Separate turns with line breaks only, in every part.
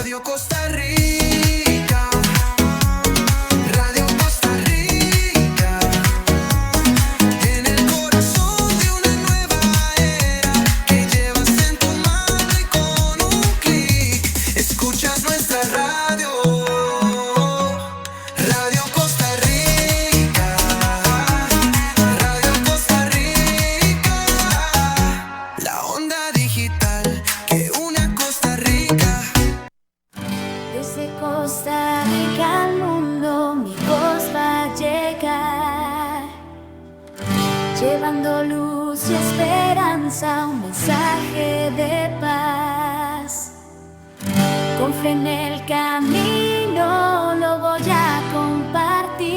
Radio Costa Rica, Radio Costa Rica, en el corazón de una nueva era que llevas en tu mano y con un clic escuchas nuestra radio. Radio Costa Rica, Radio Costa Rica, la onda digital que une a Costa Rica.
Desde Costa Rica al mundo mi voz va a llegar, llevando luz y esperanza, un mensaje de paz. Con fe en el camino lo voy a compartir,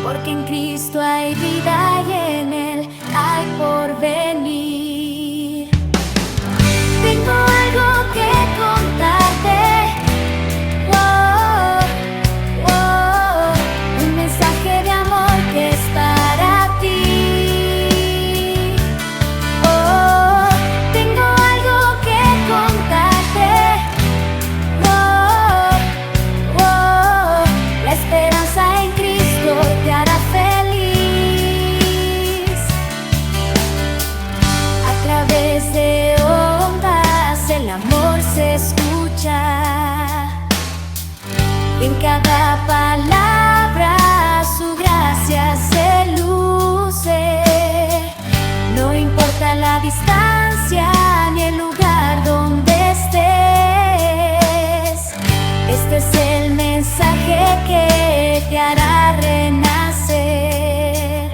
porque en Cristo hay vida y en Él hay porvenir. Tengo algo que contarte, oh, oh, un mensaje de amor que es para ti. Oh, tengo algo que contarte, oh, oh, la esperanza en Cristo te hará feliz. A través de ondas el amor se escucha, en cada palabra su gracia se luce. No importa la distancia ni el lugar donde estés, este es el mensaje que te hará renacer.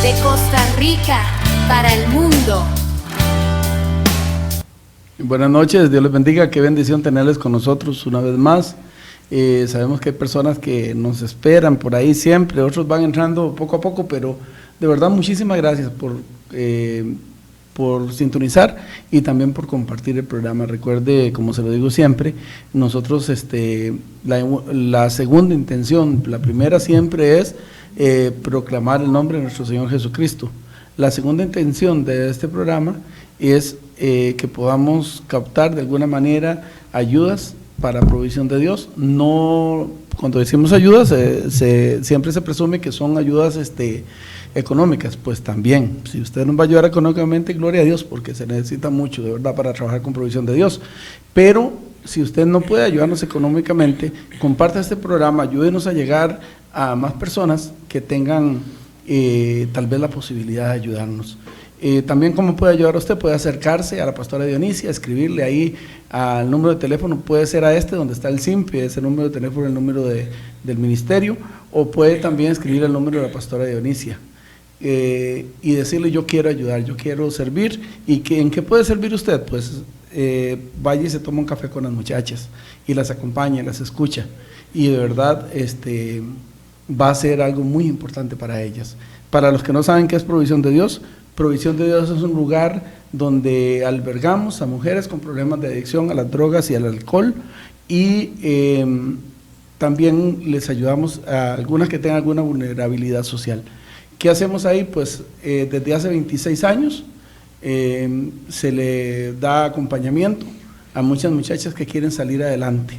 De Costa Rica para el mundo.
Buenas noches, Dios les bendiga, qué bendición tenerles con nosotros una vez más. Sabemos que hay personas que nos esperan por ahí siempre, otros van entrando poco a poco, pero de verdad muchísimas gracias por sintonizar y también por compartir el programa. Recuerde, como se lo digo siempre, nosotros la segunda intención, la primera siempre es proclamar el nombre de nuestro Señor Jesucristo. La segunda intención de este programa es que podamos captar de alguna manera ayudas para provisión de Dios. No, cuando decimos ayudas, siempre se presume que son ayudas económicas, pues también, si usted nos va a ayudar económicamente, gloria a Dios, porque se necesita mucho, de verdad, para trabajar con provisión de Dios. Pero si usted no puede ayudarnos económicamente, comparta este programa, ayúdenos a llegar a más personas que tengan tal vez la posibilidad de ayudarnos. También, ¿cómo puede ayudar a usted? Puede acercarse a la pastora Dionisia, escribirle ahí al número de teléfono, puede ser a donde está el SIMPE, ese número de teléfono, el número del ministerio, o puede también escribir el número de la pastora Dionisia y decirle: yo quiero ayudar, yo quiero servir. ¿Y en qué puede servir usted? Pues vaya y se toma un café con las muchachas y las acompaña, las escucha, y de verdad va a ser algo muy importante para ellas. Para los que no saben qué es Provisión de Dios es un lugar donde albergamos a mujeres con problemas de adicción a las drogas y al alcohol, y también les ayudamos a algunas que tengan alguna vulnerabilidad social. ¿Qué hacemos ahí? Pues desde hace 26 años se le da acompañamiento a muchas muchachas que quieren salir adelante,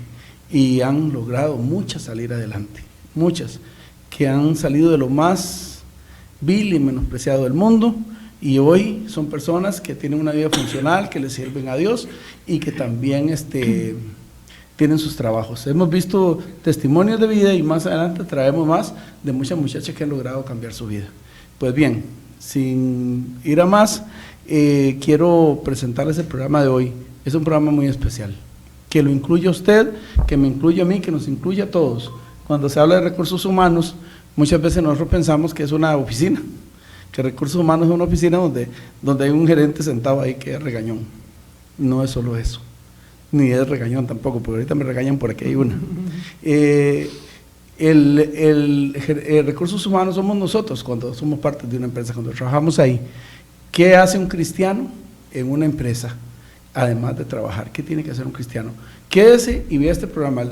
y han logrado muchas salir adelante, muchas que han salido de lo más vil y menospreciado del mundo, y hoy son personas que tienen una vida funcional, que le sirven a Dios y que también tienen sus trabajos. Hemos visto testimonios de vida, y más adelante traemos más de muchas muchachas que han logrado cambiar su vida. Pues bien, sin ir a más, quiero presentarles el programa de hoy. Es un programa muy especial, que lo incluye a usted, que me incluye a mí, que nos incluye a todos. Cuando se habla de recursos humanos, muchas veces nosotros pensamos que es una oficina, que recursos humanos es una oficina donde hay un gerente sentado ahí que es regañón. No es solo eso, ni es regañón tampoco, porque ahorita me regañan por aquí hay una. Recursos humanos somos nosotros cuando somos parte de una empresa, cuando trabajamos ahí. ¿Qué hace un cristiano en una empresa? Además de trabajar, ¿qué tiene que hacer un cristiano? Quédese y vea este programa.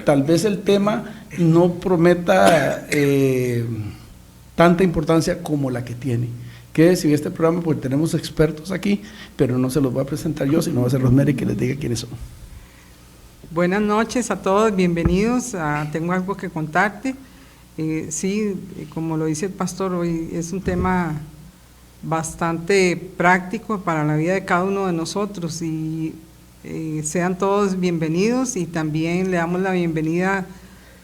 Tal vez el tema no prometa tanta importancia como la que tiene, Quédese en este programa porque tenemos expertos aquí, pero no se los voy a presentar yo, sino va a ser Rosemary que les diga quiénes son.
Buenas noches a todos, bienvenidos a Tengo algo que contarte. Sí, como lo dice el pastor, hoy es un tema bastante práctico para la vida de cada uno de nosotros y sean todos bienvenidos, y también le damos la bienvenida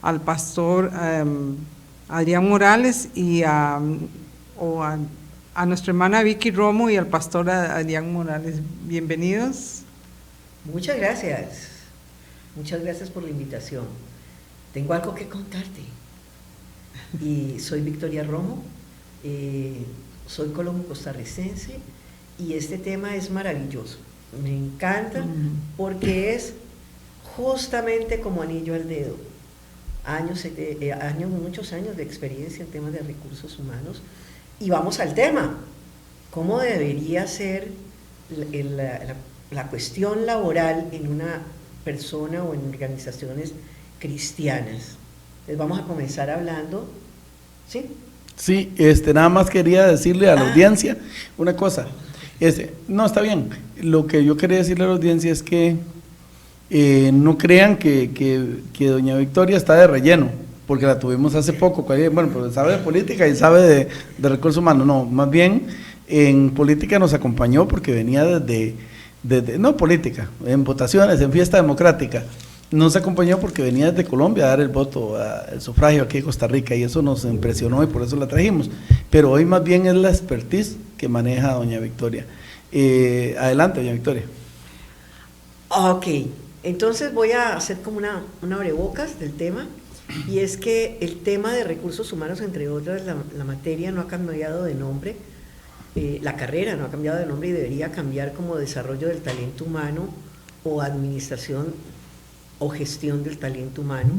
al pastor Adrián Morales y a nuestra hermana Vicky Romo y al pastor Adrián Morales. Bienvenidos.
Muchas gracias por la invitación. Tengo algo que contarte. Y soy Victoria Romo, soy colombo-costarricense, y este tema es maravilloso. Me encanta porque es justamente como anillo al dedo. Muchos años de experiencia en temas de recursos humanos. Y vamos al tema. ¿Cómo debería ser la cuestión laboral en una persona o en organizaciones cristianas? Les vamos a comenzar hablando, ¿sí?
Sí, nada más quería decirle a la audiencia una cosa. No, está bien. Lo que yo quería decirle a la audiencia es que no crean que doña Victoria está de relleno, porque la tuvimos hace poco. Bueno, pues sabe de política y sabe de recursos humanos. No, más bien en política nos acompañó porque venía no política, en votaciones, en fiesta democrática. Nos acompañó porque venía desde Colombia a dar el voto, el sufragio aquí en Costa Rica, y eso nos impresionó y por eso la trajimos. Pero hoy más bien es la expertise que maneja doña Victoria. Adelante, doña Victoria.
Ok, entonces voy a hacer como una abrebocas del tema, y es que el tema de recursos humanos, entre otras, la materia no ha cambiado de nombre, la carrera no ha cambiado de nombre y debería cambiar como desarrollo del talento humano o administración o gestión del talento humano,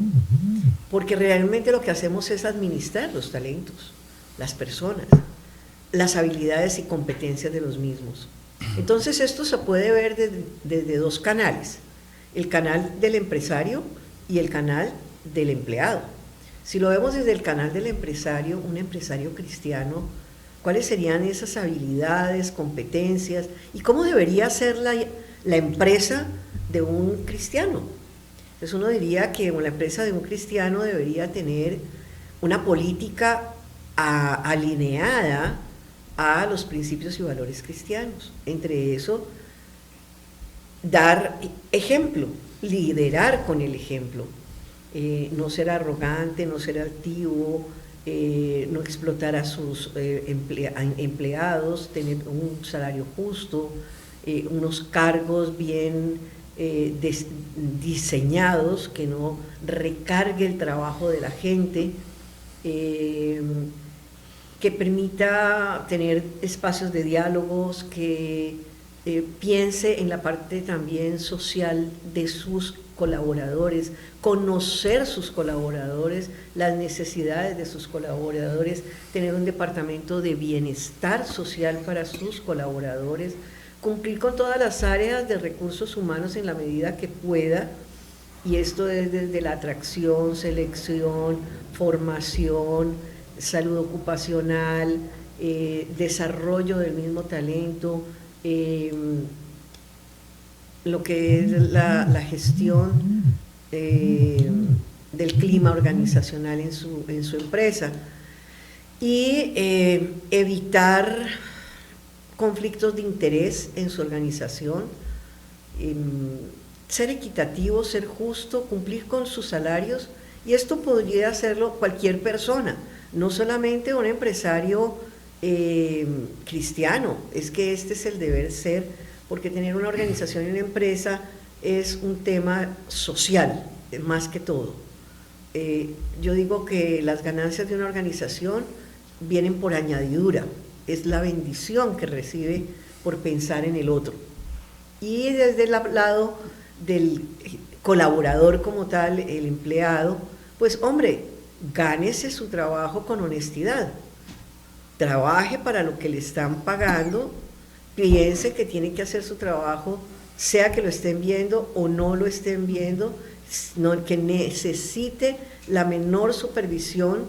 porque realmente lo que hacemos es administrar los talentos, las personas, las habilidades y competencias de los mismos. Entonces esto se puede ver desde dos canales, el canal del empresario y el canal del empleado. Si lo vemos desde el canal del empresario, un empresario cristiano, ¿cuáles serían esas habilidades, competencias y cómo debería ser la empresa de un cristiano? Entonces uno diría que la empresa de un cristiano debería tener una política alineada a los principios y valores cristianos. Entre eso, dar ejemplo, liderar con el ejemplo, no ser arrogante, no ser altivo, no explotar a sus empleados, tener un salario justo, unos cargos bien diseñados, que no recargue el trabajo de la gente, que permita tener espacios de diálogos, que piense en la parte también social de sus colaboradores, conocer sus colaboradores, las necesidades de sus colaboradores, tener un departamento de bienestar social para sus colaboradores, cumplir con todas las áreas de recursos humanos en la medida que pueda, y esto es desde la atracción, selección, formación, salud ocupacional, desarrollo del mismo talento, lo que es la gestión del clima organizacional en su empresa, y evitar conflictos de interés en su organización, ser equitativo, ser justo, cumplir con sus salarios, y esto podría hacerlo cualquier persona, no solamente un empresario cristiano. Es que este es el deber ser, porque tener una organización y una empresa es un tema social, más que todo. Yo digo que las ganancias de una organización vienen por añadidura, es la bendición que recibe por pensar en el otro. Y desde el lado del colaborador como tal, el empleado, pues hombre, gánese su trabajo con honestidad, trabaje para lo que le están pagando, piense que tiene que hacer su trabajo, sea que lo estén viendo o no lo estén viendo, que necesite la menor supervisión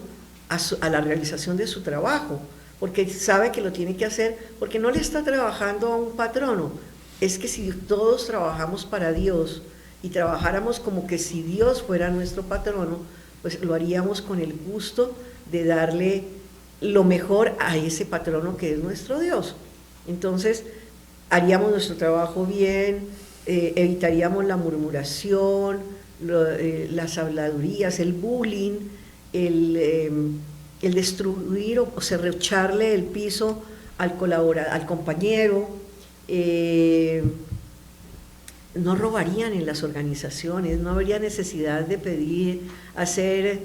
a la realización de su trabajo, porque sabe que lo tiene que hacer, porque no le está trabajando a un patrono. Es que si todos trabajamos para Dios y trabajáramos como que si Dios fuera nuestro patrono, pues lo haríamos con el gusto de darle lo mejor a ese patrono que es nuestro Dios. Entonces, haríamos nuestro trabajo bien, evitaríamos la murmuración, las habladurías, el bullying, el destruir o serrucharle el piso al compañero. No robarían en las organizaciones, no habría necesidad de pedir, hacer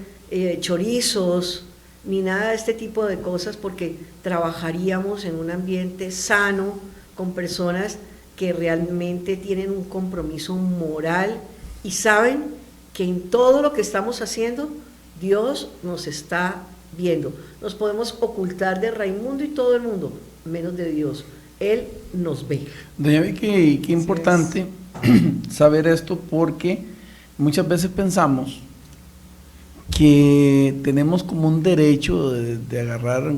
chorizos, ni nada de este tipo de cosas, porque trabajaríamos en un ambiente sano, con personas que realmente tienen un compromiso moral y saben que en todo lo que estamos haciendo, Dios nos está viendo. Nos podemos ocultar de Raimundo y todo el mundo, menos de Dios. Él nos ve.
Doña Vicky, qué importante saber esto, porque muchas veces pensamos que tenemos como un derecho de agarrar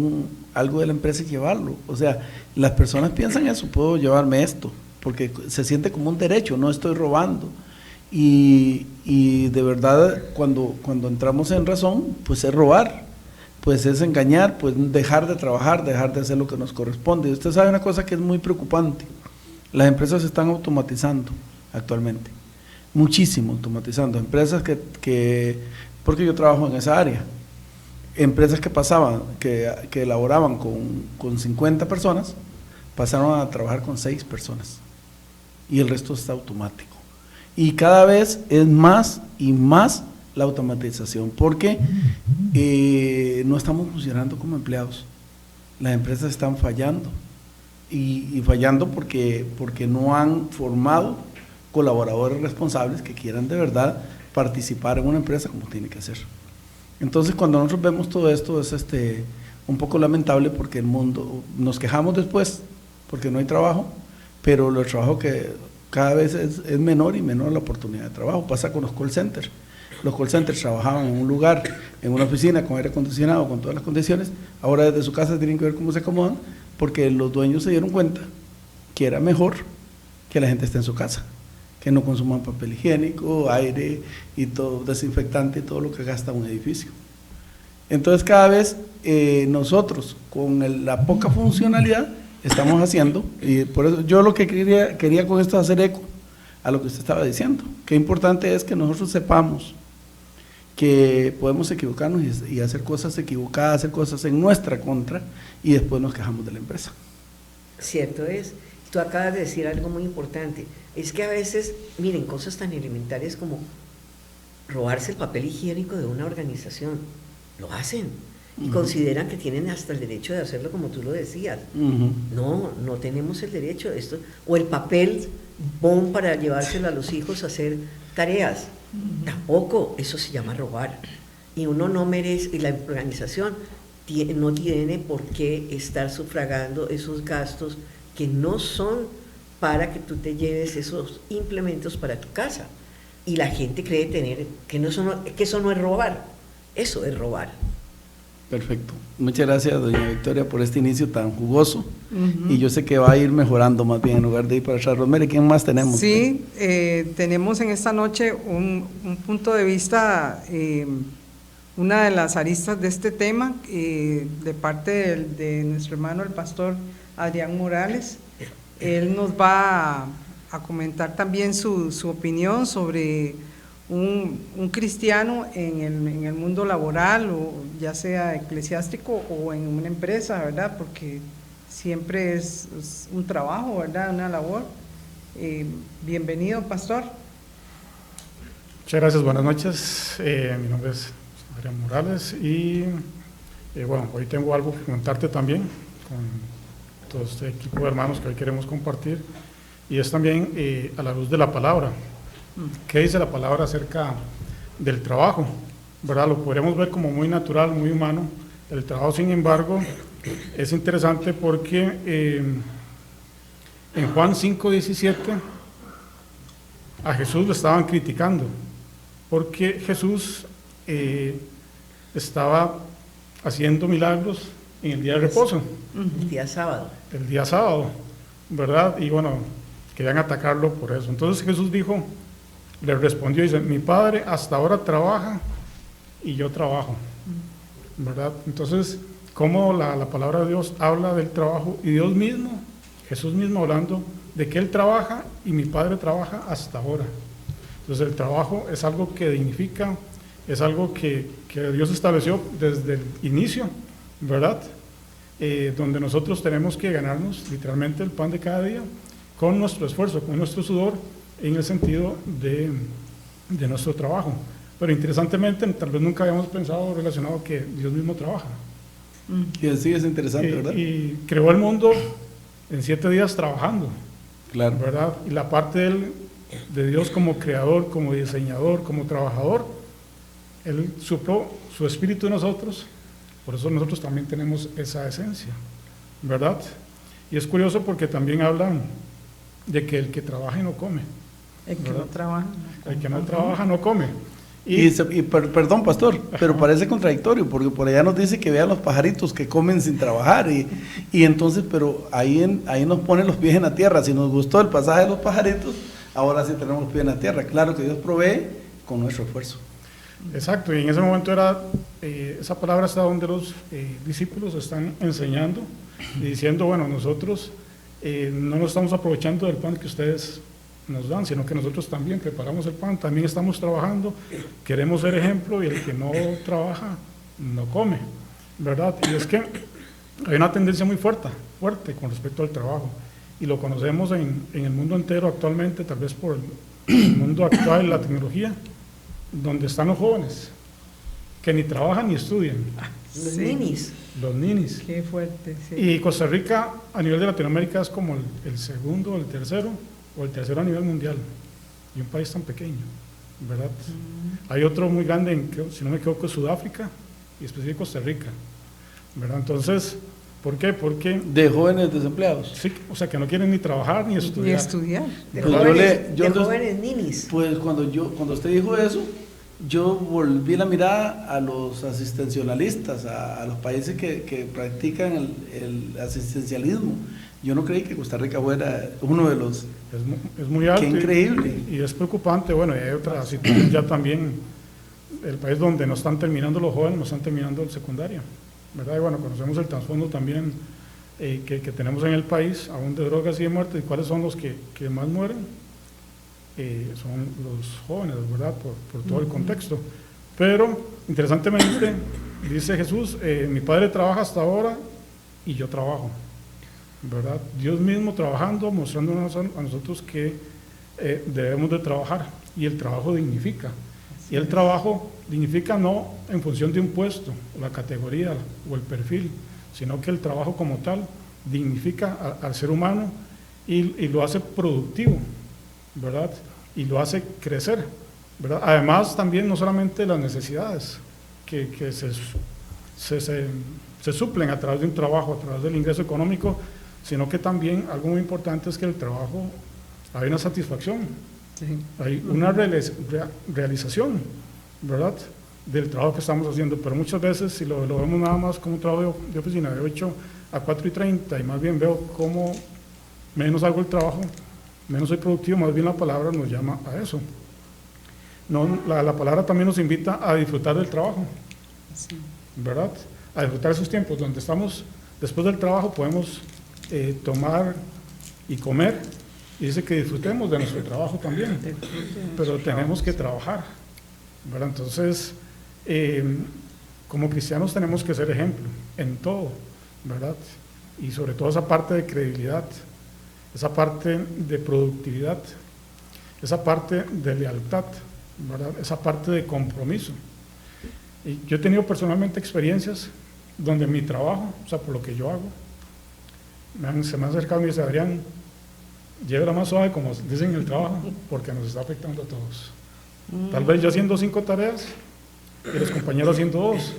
algo de la empresa y llevarlo. O sea, las personas piensan eso, puedo llevarme esto, porque se siente como un derecho, no estoy robando. Y de verdad, cuando entramos en razón, pues es robar, pues es engañar, pues dejar de trabajar, dejar de hacer lo que nos corresponde. Y usted sabe una cosa que es muy preocupante: las empresas se están automatizando actualmente, muchísimo automatizando. Empresas porque yo trabajo en esa área, empresas que pasaban, que elaboraban con 50 personas, pasaron a trabajar con 6 personas, y el resto está automático. Y cada vez es más y más la automatización, porque no estamos funcionando como empleados. Las empresas están fallando, y fallando porque no han formado colaboradores responsables que quieran de verdad participar en una empresa como tiene que ser. Entonces, cuando nosotros vemos todo esto, es un poco lamentable, porque el mundo, nos quejamos después porque no hay trabajo, pero el trabajo que cada vez es menor y menor la oportunidad de trabajo. Pasa con los call centers. Los call centers trabajaban en un lugar, en una oficina con aire acondicionado, con todas las condiciones. Ahora desde su casa tienen que ver cómo se acomodan, porque los dueños se dieron cuenta que era mejor que la gente esté en su casa, que no consuman papel higiénico, aire y todo, desinfectante y todo lo que gasta un edificio. Entonces, cada vez nosotros, con la poca funcionalidad, estamos haciendo, y por eso yo lo que quería con esto es hacer eco a lo que usted estaba diciendo. Qué importante es que nosotros sepamos que podemos equivocarnos y hacer cosas equivocadas, hacer cosas en nuestra contra, y después nos quejamos de la empresa.
Cierto es. Tú acabas de decir algo muy importante. Es que a veces, miren, cosas tan elementales como robarse el papel higiénico de una organización, lo hacen y consideran que tienen hasta el derecho de hacerlo, como tú lo decías. No tenemos el derecho de esto. O el papel bond para llevárselo a los hijos a hacer tareas. Tampoco, eso se llama robar. Y uno no merece, y la organización no tiene por qué estar sufragando esos gastos que no son para que tú te lleves esos implementos para tu casa. Y la gente cree que eso no es robar. Eso es robar.
Perfecto. Muchas gracias, doña Victoria, por este inicio tan jugoso. Y yo sé que va a ir mejorando más bien en lugar de ir para atrás. Rosemary, ¿quién más tenemos?
Sí, tenemos en esta noche un punto de vista, una de las aristas de este tema, de parte de nuestro hermano el pastor Adrián Morales. Él nos va a comentar también su opinión sobre un cristiano en el mundo laboral, o ya sea eclesiástico o en una empresa, ¿verdad? Porque siempre es un trabajo, ¿verdad? Una labor. Bienvenido, pastor.
Muchas gracias, buenas noches. Mi nombre es Adrián Morales y bueno, hoy tengo algo que comentarte también con todo este equipo de hermanos que hoy queremos compartir, y es también a la luz de la palabra. ¿Qué dice la palabra acerca del trabajo? ¿Verdad? Lo podríamos ver como muy natural, muy humano. El trabajo, sin embargo, es interesante porque en Juan 5:17 a Jesús lo estaban criticando, porque Jesús estaba haciendo milagros en el día de reposo,
El día sábado.
el día sábado, ¿verdad? Y bueno, querían atacarlo por eso. Entonces Jesús dijo, le respondió, dice, mi Padre hasta ahora trabaja y yo trabajo, ¿verdad? Entonces, cómo la palabra de Dios habla del trabajo y Dios mismo, Jesús mismo hablando de que Él trabaja y mi Padre trabaja hasta ahora. Entonces el trabajo es algo que dignifica, es algo que Dios estableció desde el inicio, ¿verdad? Donde nosotros tenemos que ganarnos literalmente el pan de cada día con nuestro esfuerzo, con nuestro sudor, en el sentido de nuestro trabajo. Pero interesantemente, tal vez nunca habíamos pensado relacionado que Dios mismo trabaja.
Y así es interesante, ¿verdad?
Y creó el mundo en 7 días trabajando,
Claro.
¿verdad? Y la parte de Dios como creador, como diseñador, como trabajador, Él supló su espíritu en nosotros, por eso nosotros también tenemos esa esencia, ¿verdad? Y es curioso porque también hablan de que el que trabaja y no come,
El que
¿verdad?
no trabaja.
el que no trabaja no come.
Perdón, pastor, pero parece contradictorio, porque por allá nos dice que vean los pajaritos que comen sin trabajar, y entonces, pero ahí nos pone los pies en la tierra. Si nos gustó el pasaje de los pajaritos, ahora sí tenemos los pies en la tierra. Claro que Dios provee con nuestro esfuerzo.
Exacto, y en ese momento esa palabra está donde los discípulos están enseñando y diciendo, bueno, nosotros no nos estamos aprovechando del pan que ustedes nos dan, sino que nosotros también preparamos el pan, también estamos trabajando, queremos ser ejemplo, y el que no trabaja no come, ¿verdad? Y es que hay una tendencia muy fuerte con respecto al trabajo, y lo conocemos en el mundo entero actualmente, tal vez por el mundo actual, la tecnología, donde están los jóvenes, que ni trabajan ni estudian,
Los
Sí.
ninis.
los ninis.
Qué fuerte, sí.
Y Costa Rica a nivel de Latinoamérica es como el segundo, el tercero, o el tercero a nivel mundial, y un país tan pequeño, ¿verdad? Hay otro muy grande, si no me equivoco, es Sudáfrica, y específicamente Costa Rica, ¿verdad? Entonces, ¿por qué? Porque,
De jóvenes desempleados.
sí, o sea, que no quieren ni trabajar ni
Y
estudiar.
estudiar.
De
Pues
jóvenes,
yo
de
entonces-
jóvenes ninis.
Pues cuando usted dijo eso, yo volví la mirada a los asistencialistas, a los países que practican el asistencialismo. Yo no creí que Costa Rica fuera uno de los...
Es muy alto.
Qué increíble.
Y es preocupante. Bueno, y hay otra situación ya también, el país donde no están terminando los jóvenes, no están terminando el secundario, ¿verdad? Y bueno, conocemos el trasfondo también que tenemos en el país, aún de drogas y de muerte. ¿Y cuáles son los que más mueren? Son los jóvenes, ¿verdad? Por todo el contexto. Pero, interesantemente, dice Jesús, mi Padre trabaja hasta ahora y yo trabajo, ¿verdad? Dios mismo trabajando, mostrándonos a nosotros que debemos de trabajar, y el trabajo dignifica. Y el trabajo dignifica no en función de un puesto, o la categoría o el perfil, sino que el trabajo como tal dignifica al ser humano y lo hace productivo, ¿verdad? Y lo hace crecer, ¿verdad? Además, también no solamente las necesidades que se suplen a través de un trabajo, a través del ingreso económico, sino que también algo muy importante es que el trabajo, hay una satisfacción,
Sí.
hay una realización, ¿verdad?, del trabajo que estamos haciendo. Pero muchas veces, si lo vemos nada más como un trabajo de oficina de 8 a 4:30, y más bien veo cómo menos hago el trabajo, menos soy productivo, más bien la palabra nos llama a eso. No, la palabra también nos invita a disfrutar del trabajo,
Sí.
¿verdad? A disfrutar esos tiempos donde estamos, después del trabajo podemos tomar y comer, y dice que disfrutemos de nuestro trabajo también, pero tenemos que trabajar, ¿verdad? Entonces, como cristianos tenemos que ser ejemplo en todo, ¿verdad? Y sobre todo esa parte de credibilidad, esa parte de productividad, esa parte de lealtad, ¿verdad? Esa parte de compromiso. Y yo he tenido personalmente experiencias donde mi trabajo, o sea, por lo que yo hago, se me ha acercado y me dice, Adrián, llévela más suave, como dicen en el trabajo, porque nos está afectando a todos. Tal vez yo haciendo 5 tareas y los compañeros haciendo 2.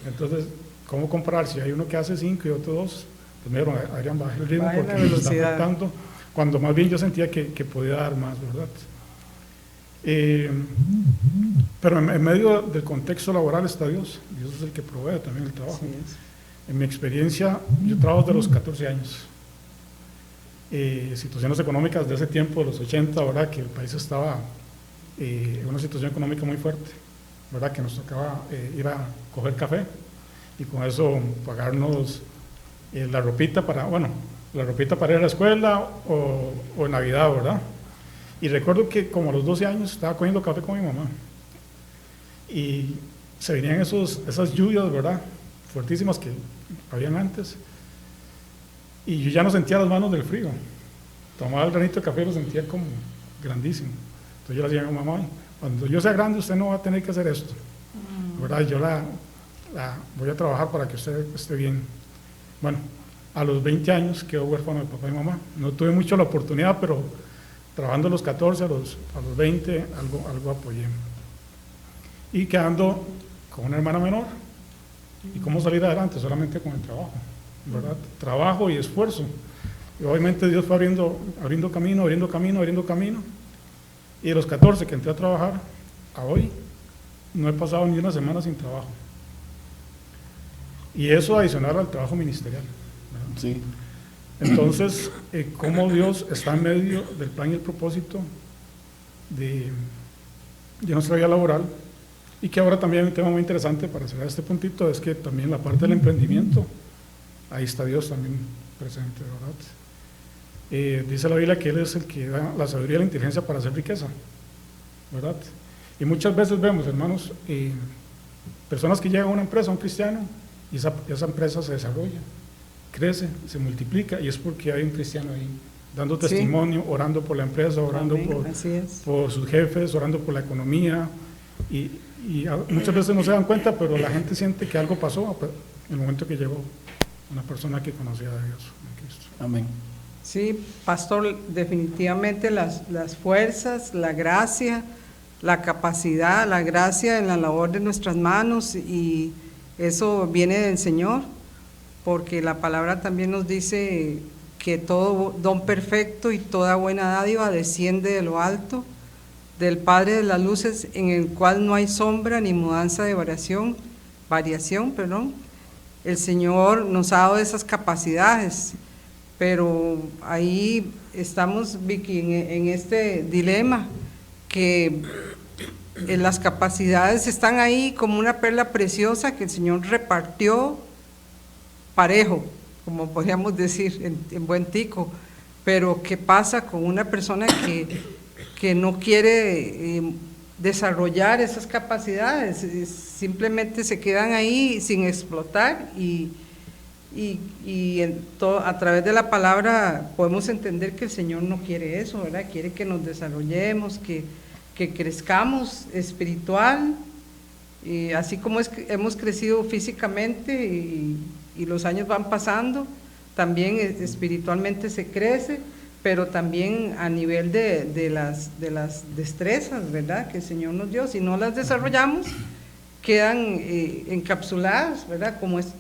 Entonces, ¿cómo comparar? Si hay uno que hace 5 y otro 2, pues me dijeron, Adrián, baje el ritmo
Baje la
porque nos está
velocidad.
afectando, cuando más bien yo sentía que podía dar más, ¿verdad? Pero en medio del contexto laboral está Dios. Dios es el que provee también el trabajo.
Así es.
En mi experiencia, yo trabajo desde los 14 años. Situaciones económicas de ese tiempo, de los 80, ¿verdad? Que el país estaba en una situación económica muy fuerte, ¿verdad? Que nos tocaba ir a coger café y con eso pagarnos la ropita para, bueno, la ropita para ir a la escuela o Navidad, ¿verdad? Y recuerdo que como a los 12 años estaba cogiendo café con mi mamá y se venían esas lluvias, ¿verdad? Fuertísimas que habían antes, y yo ya no sentía las manos del frío. Tomaba el granito de café y lo sentía como grandísimo. Entonces yo le decía a mi mamá, cuando yo sea grande usted no va a tener que hacer esto, ¿verdad? Yo la voy a trabajar para que usted esté bien. Bueno, a los 20 años quedó huérfano de papá y mamá. No tuve mucho la oportunidad, pero trabajando a los 14, a los 20, algo apoyé. Y quedando con una hermana menor. ¿Y cómo salir adelante? Solamente con el trabajo, ¿verdad? Trabajo y esfuerzo. Y obviamente Dios fue abriendo camino. Y de los 14 que entré a trabajar, a hoy, no he pasado ni una semana sin trabajo. Y eso adicional al trabajo ministerial, ¿verdad?
Sí.
Entonces, cómo Dios está en medio del plan y el propósito de nuestra vida laboral. Y que ahora también un tema muy interesante para cerrar este puntito es que también la parte del emprendimiento, ahí está Dios también presente, ¿verdad? Dice la Biblia que Él es el que da la sabiduría y la inteligencia para hacer riqueza, ¿verdad? Y muchas veces vemos, hermanos, personas que llegan a una empresa, a un cristiano, y esa empresa se desarrolla, crece, se multiplica, y es porque hay un cristiano ahí, dando testimonio, orando por la empresa, orando por sus jefes, orando por la economía, y muchas veces no se dan cuenta, pero la gente siente que algo pasó en el momento que llegó una persona que conocía a Dios, a Cristo.
Amén.
Sí, pastor, definitivamente las fuerzas, la gracia, la capacidad, la gracia en la labor de nuestras manos, y eso viene del Señor, porque la palabra también nos dice que todo don perfecto y toda buena dádiva desciende de lo alto, del Padre de las luces, en el cual no hay sombra ni mudanza de variación. El Señor nos ha dado esas capacidades, pero ahí estamos, Vicky, en este dilema, que las capacidades están ahí como una perla preciosa que el Señor repartió parejo, como podríamos decir en buen tico, pero ¿qué pasa con una persona que no quiere desarrollar esas capacidades? Simplemente se quedan ahí sin explotar, y a través de la palabra podemos entender que el Señor no quiere eso, ¿verdad? Quiere que nos desarrollemos, que crezcamos espiritual, así como hemos crecido físicamente y los años van pasando, también espiritualmente se crece, pero también a nivel de las destrezas, ¿verdad?, que el Señor nos dio. Si no las desarrollamos, quedan encapsuladas, ¿verdad?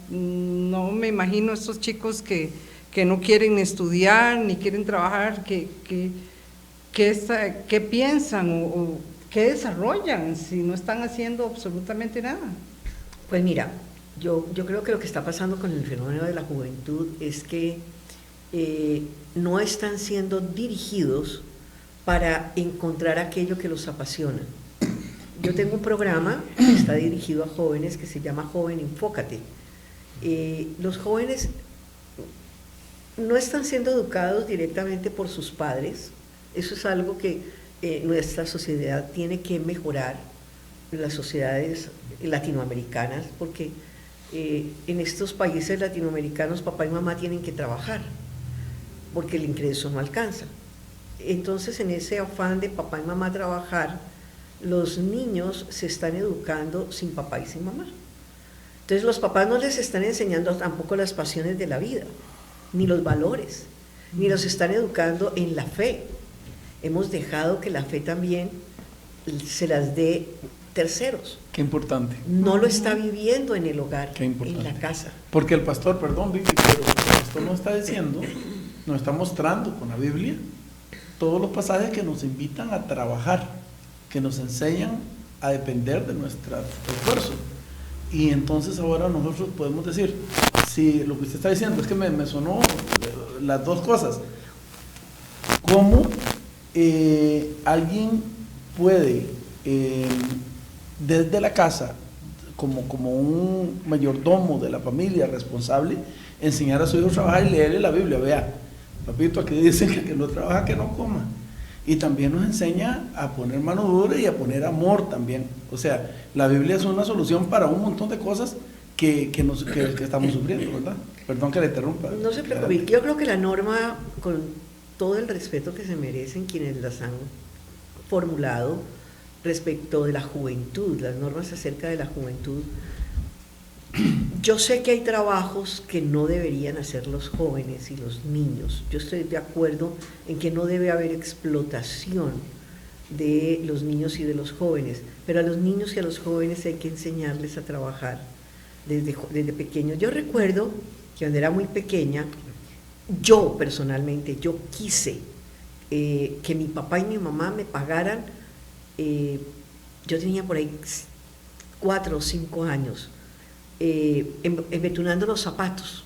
No me imagino estos chicos que no quieren estudiar ni quieren trabajar, ¿qué piensan o qué desarrollan si no están haciendo absolutamente nada?
Pues mira, yo creo que lo que está pasando con el fenómeno de la juventud es que no están siendo dirigidos para encontrar aquello que los apasiona. Yo tengo un programa que está dirigido a jóvenes que se llama Joven Enfócate. Los jóvenes no están siendo educados directamente por sus padres. Eso es algo que nuestra sociedad tiene que mejorar, las sociedades latinoamericanas, porque en estos países latinoamericanos papá y mamá tienen que trabajar, porque el ingreso no alcanza. Entonces, en ese afán de papá y mamá trabajar, los niños se están educando sin papá y sin mamá. Entonces, los papás no les están enseñando tampoco las pasiones de la vida, ni los valores, ni los están educando en la fe. Hemos dejado que la fe también se las dé terceros.
Qué importante.
No lo está viviendo en el hogar,
Qué importante.
en la casa.
Porque el pastor, perdón, Vicky, pero el pastor nos está diciendo, nos está mostrando con la Biblia todos los pasajes que nos invitan a trabajar, que nos enseñan a depender de nuestro esfuerzo. Y entonces ahora nosotros podemos decir, Sí, lo que usted está diciendo es que me sonó las dos cosas. ¿Cómo alguien puede, desde la casa, como un mayordomo de la familia responsable, enseñar a su hijo a trabajar y leerle la Biblia? Vea, papito, aquí dicen que el que no trabaja, que no coma. Y también nos enseña a poner mano dura y a poner amor también. O sea, la Biblia es una solución para un montón de cosas que estamos sufriendo, ¿verdad? Perdón que le interrumpa.
No se preocupe, yo creo que la norma, con todo el respeto que se merecen quienes las han formulado respecto de la juventud, las normas acerca de la juventud, yo sé que hay trabajos que no deberían hacer los jóvenes y los niños. Yo estoy de acuerdo en que no debe haber explotación de los niños y de los jóvenes, pero a los niños y a los jóvenes hay que enseñarles a trabajar desde pequeños. Yo recuerdo que cuando era muy pequeña, yo personalmente, yo quise que mi papá y mi mamá me pagaran, yo tenía por ahí 4 o 5 años, embetunando los zapatos.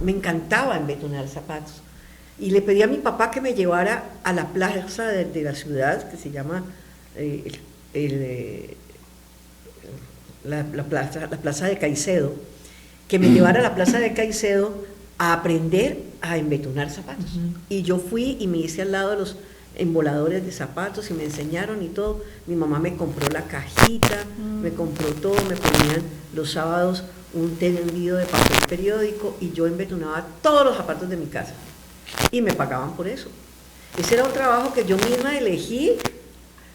Me encantaba embetunar zapatos. Y le pedí a mi papá que me llevara a la plaza de la ciudad, que se llama la plaza de Caicedo, que me llevara a la plaza de Caicedo a aprender a embetunar zapatos. Y yo fui y me hice al lado de los emboladores de zapatos y me enseñaron y todo. Mi mamá me compró la cajita, me compró todo, me ponían los sábados un tendido de papel periódico y yo embetunaba todos los zapatos de mi casa y me pagaban por eso. Ese era un trabajo que yo misma elegí,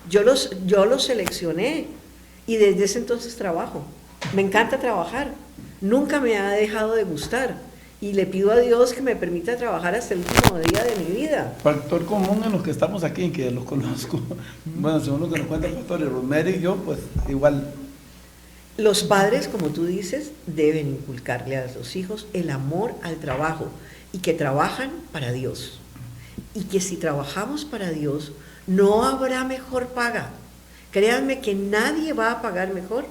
yo los seleccioné y desde ese entonces trabajo. Me encanta trabajar, nunca me ha dejado de gustar y le pido a Dios que me permita trabajar hasta el último día de mi vida.
Factor común en los que estamos aquí, que los conozco, bueno, según lo que nos cuenta el pastor Rosemary y yo, pues igual.
Los padres, como tú dices, deben inculcarle a los hijos el amor al trabajo y que trabajan para Dios. Y que si trabajamos para Dios, no habrá mejor paga. Créanme que nadie va a pagar mejor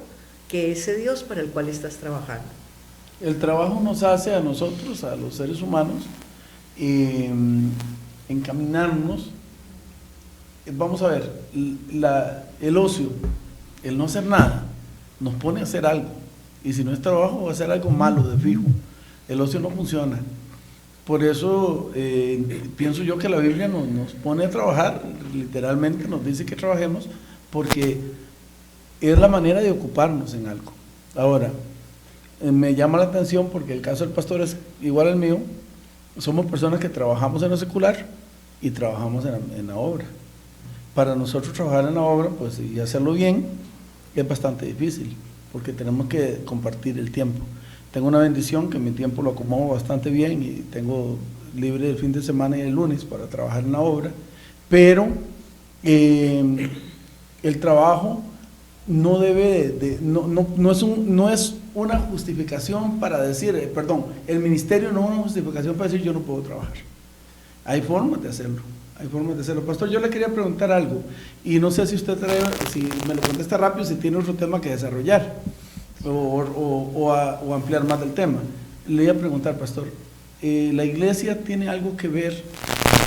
que ese Dios para el cual estás trabajando.
El trabajo nos hace a nosotros, a los seres humanos, encaminarnos. Vamos a ver, el ocio, el no hacer nada, nos pone a hacer algo, y si no es trabajo va a ser algo malo de fijo. El ocio no funciona. Por eso pienso yo que la Biblia nos pone a trabajar, literalmente nos dice que trabajemos, porque es la manera de ocuparnos en algo. Ahora, me llama la atención porque el caso del pastor es igual al mío. Somos personas que trabajamos en lo secular y trabajamos en la obra. Para nosotros trabajar en la obra, pues, y hacerlo bien, es bastante difícil, porque tenemos que compartir el tiempo. Tengo una bendición que mi tiempo lo acomodo bastante bien y tengo libre el fin de semana y el lunes para trabajar en la obra, pero el trabajo no debe no es una justificación para decir, el ministerio no es una justificación para decir yo no puedo trabajar. Hay formas de hacerlo. Pastor, yo le quería preguntar algo, y no sé si usted si me lo contesta rápido, si tiene otro tema que desarrollar, o ampliar más del tema. Le iba a preguntar, pastor, ¿la iglesia tiene algo que ver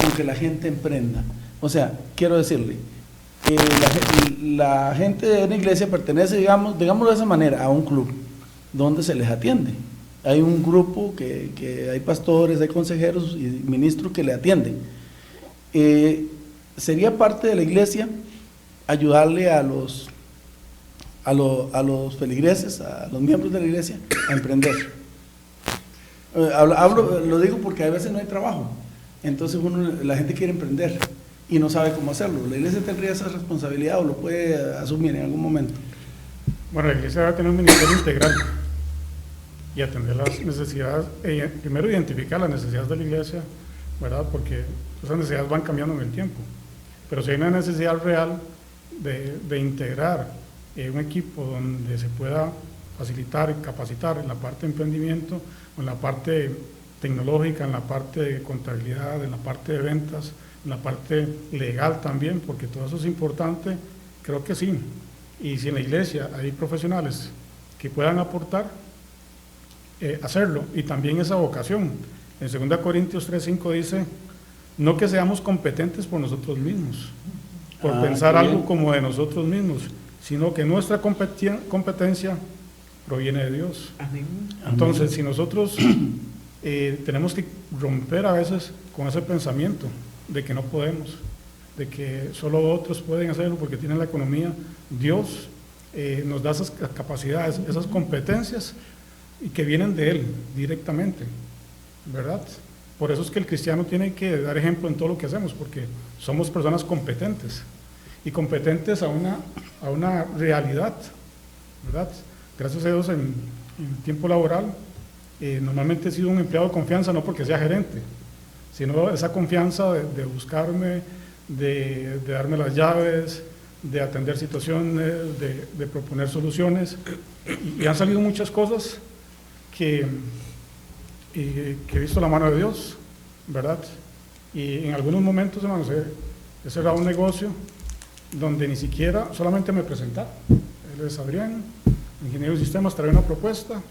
con que la gente emprenda? O sea, quiero decirle, la gente de una iglesia pertenece, digámoslo de esa manera, a un club, donde se les atiende. Hay un grupo que hay pastores, hay consejeros y ministros que le atienden. Sería parte de la iglesia ayudarle a los feligreses, a los miembros de la iglesia, a emprender. Lo digo porque a veces no hay trabajo, entonces la gente quiere emprender y no sabe cómo hacerlo. ¿La iglesia tendría esa responsabilidad o lo puede asumir en algún momento?
Bueno, la iglesia debe tener un ministerio integral y atender las necesidades, primero identificar las necesidades de la iglesia, ¿verdad? Porque esas necesidades van cambiando en el tiempo, pero si hay una necesidad real de integrar un equipo donde se pueda facilitar y capacitar en la parte de emprendimiento, en la parte tecnológica, en la parte de contabilidad, en la parte de ventas, en la parte legal también, porque todo eso es importante, creo que sí. Y si en la iglesia hay profesionales que puedan aportar, hacerlo, y también esa vocación. En 2 Corintios 3:5 dice, no que seamos competentes por nosotros mismos, por pensar algo como de nosotros mismos, sino que nuestra competencia proviene de Dios.
Amén.
Entonces, si nosotros tenemos que romper a veces con ese pensamiento de que no podemos, de que solo otros pueden hacerlo porque tienen la economía, Dios nos da esas capacidades, esas competencias, y que vienen de Él directamente, ¿verdad? Por eso es que el cristiano tiene que dar ejemplo en todo lo que hacemos, porque somos personas competentes, y competentes a una realidad, ¿verdad? Gracias a Dios en tiempo laboral, normalmente he sido un empleado de confianza, no porque sea gerente, sino esa confianza de buscarme, de darme las llaves, de atender situaciones, de proponer soluciones, y han salido muchas cosas que he visto la mano de Dios, ¿verdad? Y en algunos momentos, hermanos, he cerrado un negocio donde ni siquiera, solamente me presentaron. Él es Adrián, ingeniero de sistemas, trae una propuesta,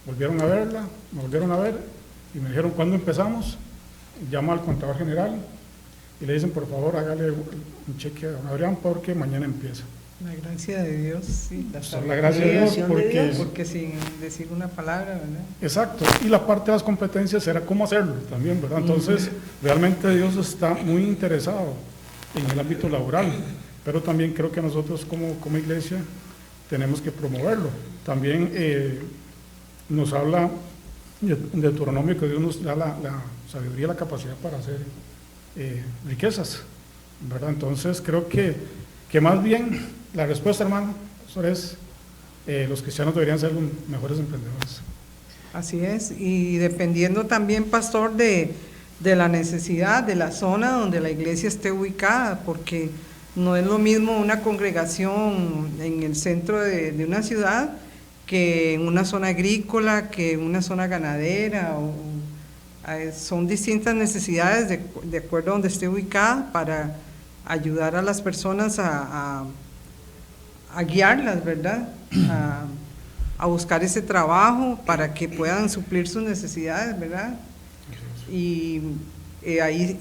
volvieron a verla, me volvieron a ver y me dijeron, ¿cuándo empezamos? Llama al contador general y le dicen, por favor, hágale un cheque a don Adrián porque mañana empieza.
La gracia de Dios, sí.
La gracia de Dios,
Porque sin decir una palabra, ¿verdad?
Exacto, y la parte de las competencias era cómo hacerlo también, ¿verdad? Entonces, realmente Dios está muy interesado en el ámbito laboral, pero también creo que nosotros como iglesia tenemos que promoverlo. También nos habla en Deuteronomio que Dios nos da la sabiduría, la capacidad para hacer riquezas, ¿verdad? Entonces, creo que más bien la respuesta, hermano, eso es, los cristianos deberían ser los mejores emprendedores.
Así es, y dependiendo también, pastor, de la necesidad de la zona donde la iglesia esté ubicada, porque no es lo mismo una congregación en el centro de una ciudad que en una zona agrícola, que en una zona ganadera, son distintas necesidades de acuerdo a donde esté ubicada para ayudar a las personas a guiarlas, ¿verdad? A buscar ese trabajo para que puedan suplir sus necesidades, ¿verdad? Y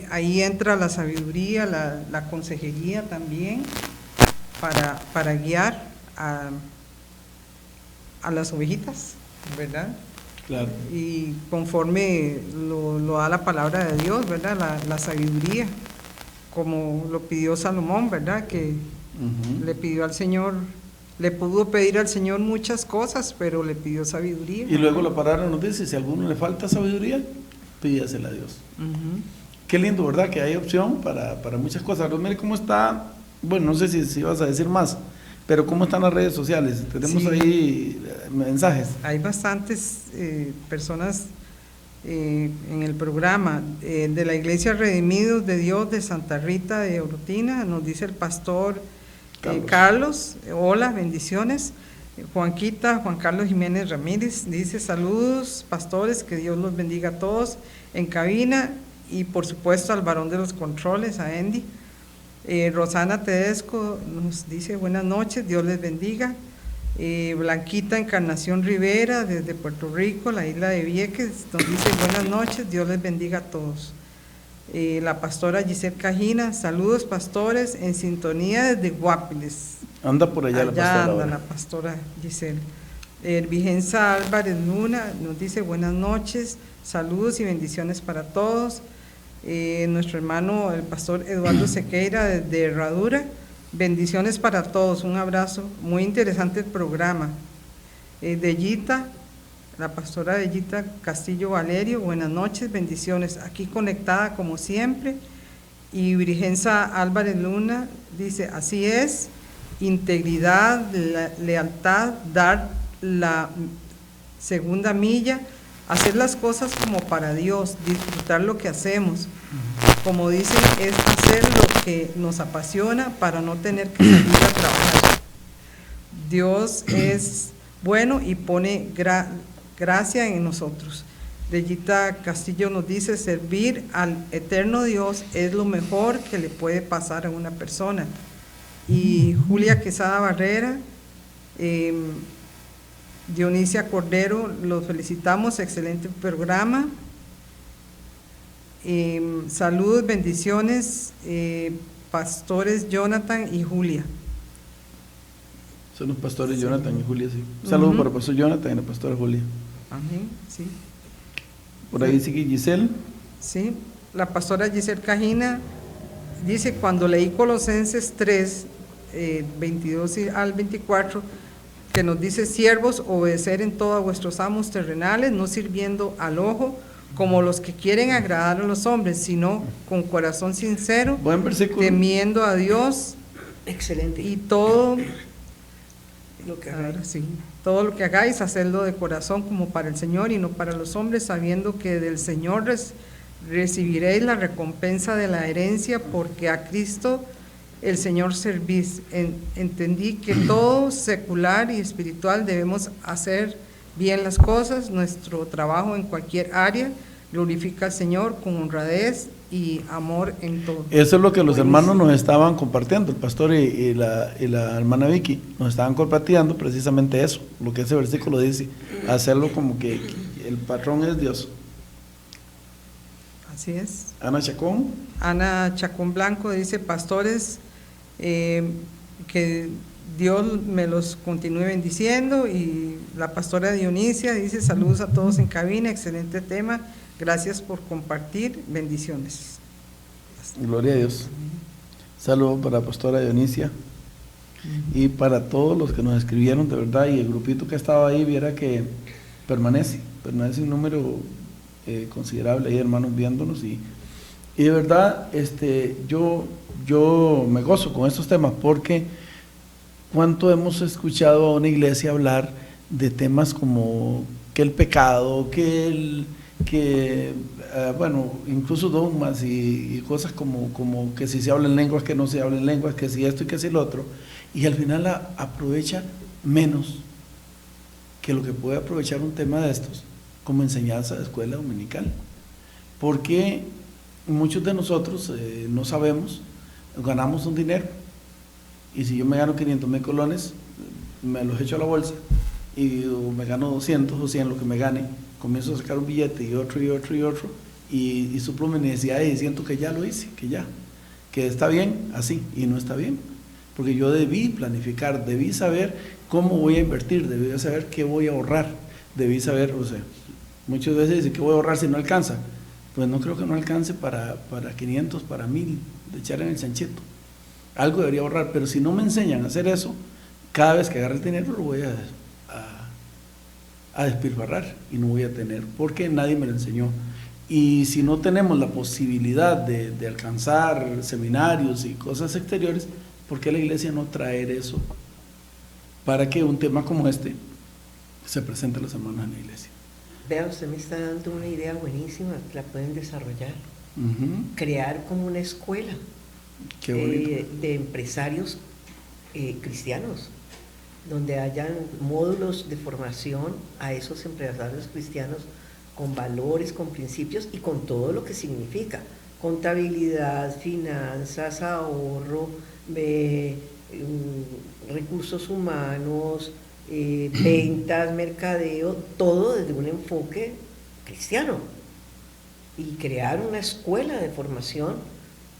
ahí entra la sabiduría, la consejería también para guiar a las ovejitas, ¿verdad?
Claro.
Y conforme lo da la palabra de Dios, ¿verdad? La sabiduría, como lo pidió Salomón, ¿verdad? Que le pidió al Señor, le pudo pedir al Señor muchas cosas, pero le pidió sabiduría.
Y luego la palabra nos dice, si a alguno le falta sabiduría, pídasela a Dios. Qué lindo, ¿verdad? Que hay opción para muchas cosas. Mire cómo está, bueno, no sé si vas a decir más, pero cómo están las redes sociales. Tenemos
Sí.
ahí mensajes.
Hay bastantes personas en el programa de la Iglesia Redimidos de Dios de Santa Rita de Orotina. Nos dice el pastor Carlos, hola, bendiciones. Juan Carlos Jiménez Ramírez dice, saludos pastores, que Dios los bendiga a todos en cabina, y por supuesto al varón de los controles, a Andy. Rosana Tedesco nos dice buenas noches, Dios les bendiga. Blanquita Encarnación Rivera desde Puerto Rico, la isla de Vieques, nos dice buenas noches, Dios les bendiga a todos. La pastora Giselle Cajina, saludos pastores, en sintonía desde Guapiles.
Anda por allá, la pastora.
Anda
ahora.
la pastora Giselle. Vigenza Álvarez Luna nos dice buenas noches, saludos y bendiciones para todos. Nuestro hermano el pastor Eduardo Sequeira desde Herradura, bendiciones para todos, un abrazo, muy interesante el programa. Deyita, la pastora Deyita Castillo Valerio, buenas noches, bendiciones, aquí conectada como siempre. Y Vigenza Álvarez Luna dice, así es, integridad, lealtad, dar la segunda milla, hacer las cosas como para Dios, disfrutar lo que hacemos. Como dicen, es hacer lo que nos apasiona para no tener que salir a trabajar. Dios es bueno y pone gracia en nosotros. Deyita Castillo nos dice, servir al eterno Dios es lo mejor que le puede pasar a una persona. Y Julia Quesada Barrera Dionisia Cordero, los felicitamos, excelente programa. Saludos, bendiciones, pastores Jonathan y Julia.
Son los pastores Jonathan y Julia, sí. Un saludo para el pastor Jonathan y la pastora Julia.
Amén, sí.
Por ahí sigue Giselle.
Sí, la pastora Giselle Cajina dice, cuando leí Colosenses 3, 22 al 24, que nos dice, siervos, obedecer en todo a vuestros amos terrenales, no sirviendo al ojo, como los que quieren agradar a los hombres, sino con corazón sincero,
Buen versículo.
temiendo a Dios,
Excelente.
y todo
Lo que
ahora
hagáis.
sí, todo lo que hagáis, hacedlo de corazón como para el Señor y no para los hombres, sabiendo que del Señor recibiréis la recompensa de la herencia, porque a Cristo el Señor servís. Entendí que todo secular y espiritual debemos hacer bien las cosas, nuestro trabajo en cualquier área glorifica al Señor con honradez y amor en todo.
Eso es lo que los hermanos nos estaban compartiendo, el pastor y la hermana Vicky, nos estaban compartiendo precisamente eso, lo que ese versículo dice, hacerlo como que el patrón es Dios.
Así es.
Ana Chacón.
Ana Chacón Blanco dice, pastores, que Dios me los continúe bendiciendo. Y la pastora Dionisia dice, saludos a todos en cabina, excelente tema, gracias por compartir, bendiciones.
Gloria a Dios. Saludos para la pastora Dionisia y para todos los que nos escribieron, de verdad, y el grupito que estaba ahí, viera que permanece un número considerable ahí, hermanos, viéndonos, y de verdad, yo me gozo con estos temas, porque cuánto hemos escuchado a una iglesia hablar de temas como que el pecado, bueno, incluso dogmas y cosas como que si se habla en lenguas, que no se habla en lenguas, que si esto y que si lo otro, y al final aprovecha menos que lo que puede aprovechar un tema de estos como enseñanza de escuela dominical, porque muchos de nosotros no sabemos, ganamos un dinero, y si yo me gano 500,000 colones, me los echo a la bolsa, y me gano 200 o 100, lo que me gane, comienzo a sacar un billete y otro y otro y otro, y suplo mi necesidad y siento que ya lo hice, que está bien así, y no está bien, porque yo debí planificar, debí saber cómo voy a invertir, debí saber qué voy a ahorrar, debí saber, o sea, muchas veces dicen que voy a ahorrar si no alcanza, pues no creo que no alcance para 500, para 1000, de echar en el chanchito, algo debería ahorrar, pero si no me enseñan a hacer eso, cada vez que agarre el dinero lo voy a despilfarrar y no voy a tener, porque nadie me lo enseñó. Y si no tenemos la posibilidad de alcanzar seminarios y cosas exteriores, ¿por qué la iglesia no traer eso para que un tema como este se presente a los hermanos en la iglesia?
Vea, usted me está dando una idea buenísima que la pueden desarrollar. Crear como una escuela
Qué bonito.
de empresarios cristianos, donde hayan módulos de formación a esos empresarios cristianos con valores, con principios y con todo lo que significa: contabilidad, finanzas, ahorro, recursos humanos, ventas, mercadeo, todo desde un enfoque cristiano, y crear una escuela de formación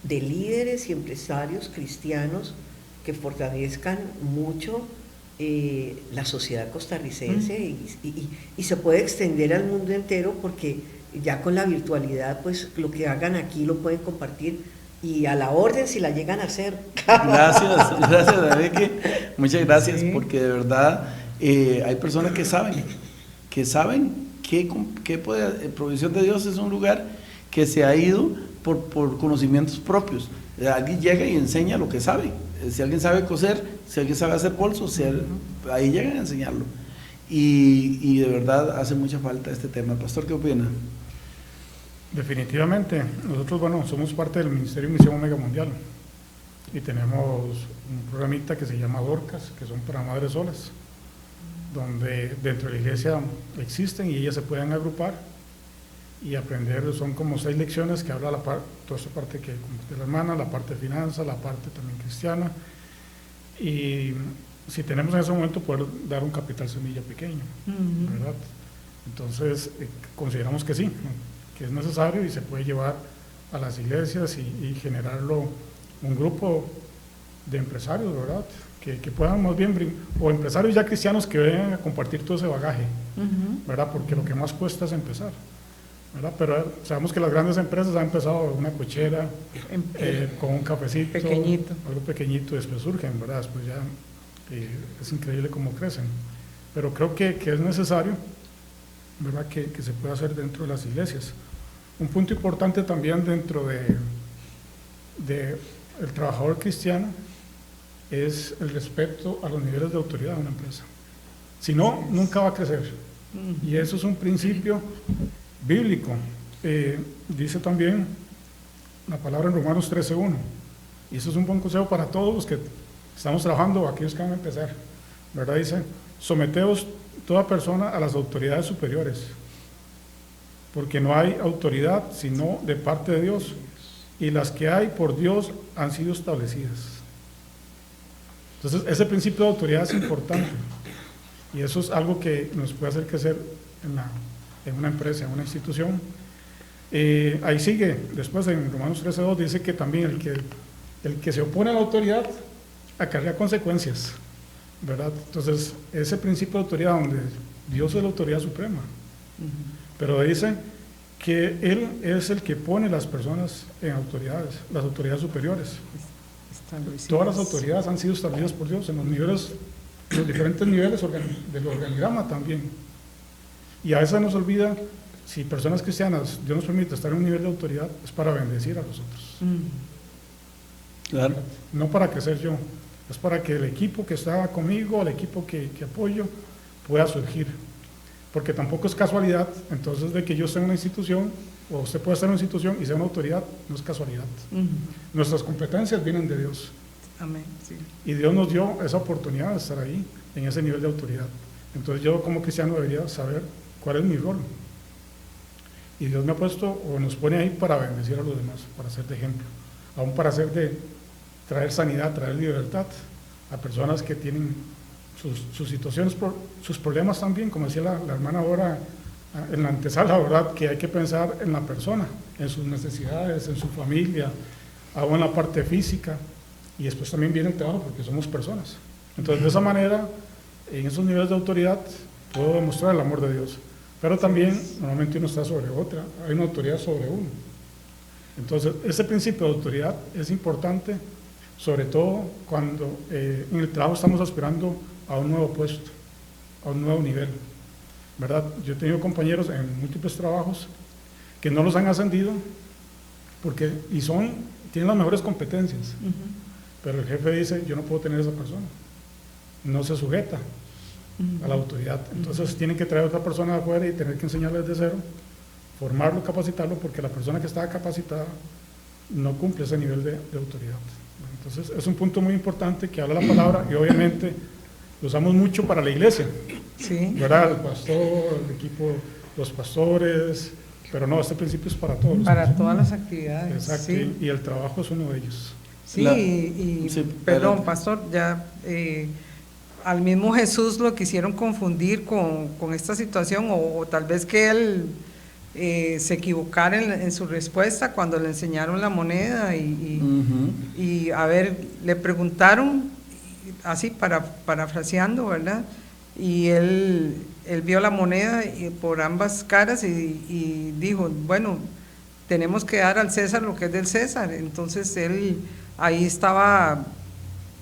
de líderes y empresarios cristianos que fortalezcan mucho la sociedad costarricense, y se puede extender al mundo entero, porque ya con la virtualidad, pues lo que hagan aquí lo pueden compartir, y a la orden si la llegan a hacer.
Gracias David, muchas gracias, sí. Porque de verdad hay personas que saben que Provisión de Dios es un lugar que se ha ido por conocimientos propios. Alguien llega y enseña lo que sabe. Si alguien sabe coser, si alguien sabe hacer bolsos, ahí llegan a enseñarlo. Y de verdad hace mucha falta este tema. Pastor, ¿qué opina?
Definitivamente. Nosotros, somos parte del Ministerio de Misión Omega Mundial y tenemos un programita que se llama Dorcas, que son para madres solas, donde dentro de la iglesia existen y ellas se pueden agrupar y aprender. Son como 6 lecciones que habla toda esta parte que compartió la hermana, la parte de finanzas, la parte también cristiana, y si tenemos en ese momento poder dar un capital semilla pequeño, ¿verdad? Entonces, consideramos que sí, que es necesario y se puede llevar a las iglesias y generarlo un grupo de empresarios, ¿verdad? Que puedan más bien, o empresarios ya cristianos que vengan a compartir todo ese bagaje, ¿verdad? Porque lo que más cuesta es empezar, ¿verdad? Pero sabemos que las grandes empresas han empezado una cochera, con un cafecito,
pequeñito,
algo pequeñito, y después surgen, ¿verdad? Después ya es increíble cómo crecen. Pero creo que es necesario, ¿verdad? Que se pueda hacer dentro de las iglesias. Un punto importante también dentro de el trabajador cristiano es el respeto a los niveles de autoridad de una empresa. Si no, nunca va a crecer. Y eso es un principio bíblico. Dice también la palabra en Romanos 13:1. Y eso es un buen consejo para todos los que estamos trabajando o aquellos que van a empezar, ¿verdad? Dice, someteos toda persona a las autoridades superiores, porque no hay autoridad sino de parte de Dios, y las que hay por Dios han sido establecidas. Entonces, ese principio de autoridad es importante, y eso es algo que nos puede hacer crecer en una empresa, en una institución. Ahí sigue, después en Romanos 13:2 dice que también el que se opone a la autoridad acarrea consecuencias, ¿verdad? Entonces, ese principio de autoridad donde Dios es la autoridad suprema, pero dice que Él es el que pone las personas en autoridades, las autoridades superiores. Todas las autoridades han sido establecidas por Dios en los diferentes niveles del organigrama también. Y a veces nos olvida, si personas cristianas, Dios nos permite estar en un nivel de autoridad, es para bendecir a los otros.
Claro.
No para crecer yo, es para que el equipo que está conmigo, el equipo que apoyo, pueda surgir. Porque tampoco es casualidad, entonces, de que yo esté en una institución, o usted puede estar en una institución y sea una autoridad, no es casualidad. Nuestras competencias vienen de Dios.
Amén, sí.
Y Dios nos dio esa oportunidad de estar ahí, en ese nivel de autoridad. Entonces yo como cristiano debería saber cuál es mi rol. Y Dios me ha puesto, o nos pone ahí para bendecir a los demás, para ser de ejemplo. Aún para traer sanidad, traer libertad a personas que tienen sus situaciones, sus problemas también, como decía la hermana ahora en la antesala, ¿verdad? Que hay que pensar en la persona, en sus necesidades, en su familia, aún en la parte física, y después también viene el trabajo, porque somos personas. Entonces, de esa manera, en esos niveles de autoridad, puedo demostrar el amor de Dios. Pero también, normalmente uno está sobre otra, hay una autoridad sobre uno. Entonces, ese principio de autoridad es importante, sobre todo cuando en el trabajo estamos aspirando a un nuevo puesto, a un nuevo nivel, ¿verdad? Yo he tenido compañeros en múltiples trabajos que no los han ascendido tienen las mejores competencias, pero el jefe dice, yo no puedo tener esa persona, no se sujeta a la autoridad. Entonces tienen que traer a otra persona de afuera y tener que enseñarle desde cero, formarlo, capacitarlo, porque la persona que está capacitada no cumple ese nivel de autoridad. Entonces es un punto muy importante que habla la palabra, y obviamente lo usamos mucho para la iglesia,
Sí.
¿verdad? El pastor, el equipo, los pastores, pero no, este principio es para todos.
Para todas las actividades.
Exacto,
Sí,
y el trabajo es uno de ellos.
sí,
Sí,
perdón,
adelante.
pastor, ya al mismo Jesús lo quisieron confundir con esta situación, o tal vez que él se equivocara en su respuesta cuando le enseñaron la moneda y a ver, le preguntaron, así parafraseando, ¿verdad? Y él vio la moneda por ambas caras y dijo, bueno, tenemos que dar al César lo que es del César. Entonces él ahí estaba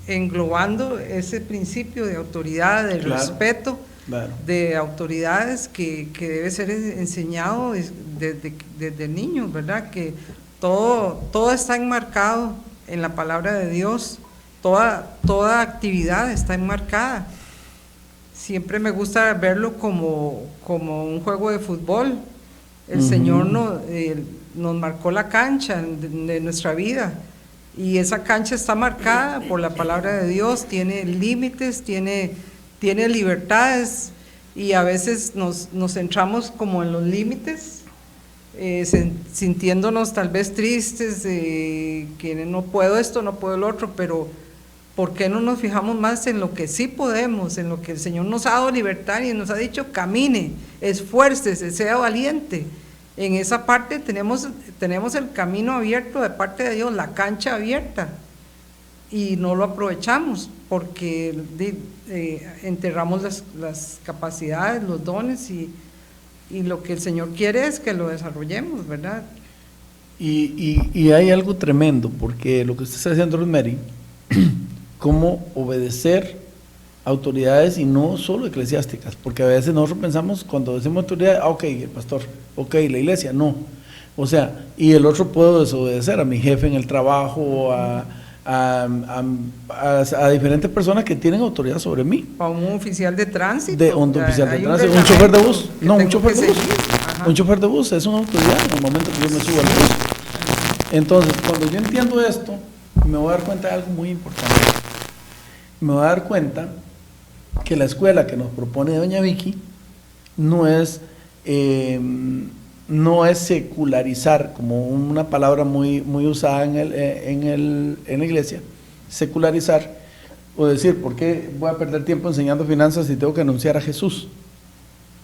englobando ese principio de autoridad, de
Claro.
respeto,
Claro.
de autoridades que debe ser enseñado desde niños, ¿verdad? Que todo está enmarcado en la palabra de Dios, toda actividad está enmarcada. Siempre me gusta verlo como un juego de fútbol. El Señor nos marcó la cancha de nuestra vida, y esa cancha está marcada por la palabra de Dios, tiene límites, tiene libertades, y a veces nos centramos como en los límites, sintiéndonos tal vez tristes, que no puedo esto, no puedo el otro, pero ¿por qué no nos fijamos más en lo que sí podemos, en lo que el Señor nos ha dado libertad y nos ha dicho camine, esfuércese, sea valiente? En esa parte tenemos el camino abierto de parte de Dios, la cancha abierta, y no lo aprovechamos porque enterramos las capacidades, los dones, y lo que el Señor quiere es que lo desarrollemos, ¿verdad?
Y hay algo tremendo, porque lo que usted está diciendo, Rosemary, cómo obedecer autoridades y no solo eclesiásticas, porque a veces nosotros pensamos cuando decimos autoridad, ok, el pastor, ok, la iglesia, no. O sea, y el otro puedo desobedecer a mi jefe en el trabajo, a diferentes personas que tienen autoridad sobre mí.
A un oficial de tránsito.
Un oficial de
Hay
tránsito, un chofer de bus.
que
No, un
tengo
chofer
que
de bus.
seguir. Ajá.
Un chofer de bus es una autoridad en el momento que yo me subo al bus. Entonces, cuando yo entiendo esto, me voy a dar cuenta de algo muy importante. Me voy a dar cuenta que la escuela que nos propone doña Vicky no es secularizar, como una palabra muy usada en la iglesia, secularizar, o decir, ¿por qué voy a perder tiempo enseñando finanzas si tengo que anunciar a Jesús?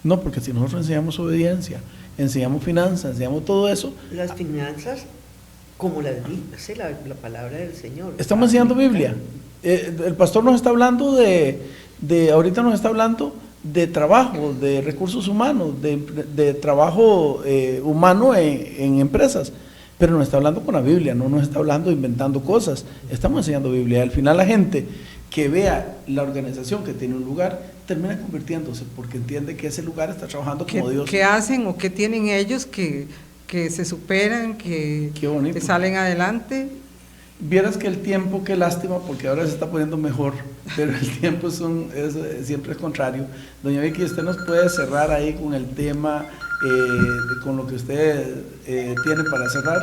No, porque si nosotros enseñamos obediencia, enseñamos finanzas, enseñamos todo eso,
Las finanzas, como las dice la palabra del Señor.
estamos enseñando Biblia. El pastor nos está hablando ahorita nos está hablando de trabajo, de recursos humanos, de trabajo humano en empresas, pero nos está hablando con la Biblia, no nos está hablando inventando cosas, estamos enseñando Biblia. Al final la gente que vea la organización que tiene un lugar, termina convirtiéndose, porque entiende que ese lugar está trabajando como Dios.
¿Qué hacen o qué tienen ellos que se superan, que salen adelante?
Vieras que el tiempo, qué lástima, porque ahora se está poniendo mejor, pero el tiempo siempre es contrario. Doña Vicky, usted nos puede cerrar ahí con el tema, con lo que usted tiene para cerrar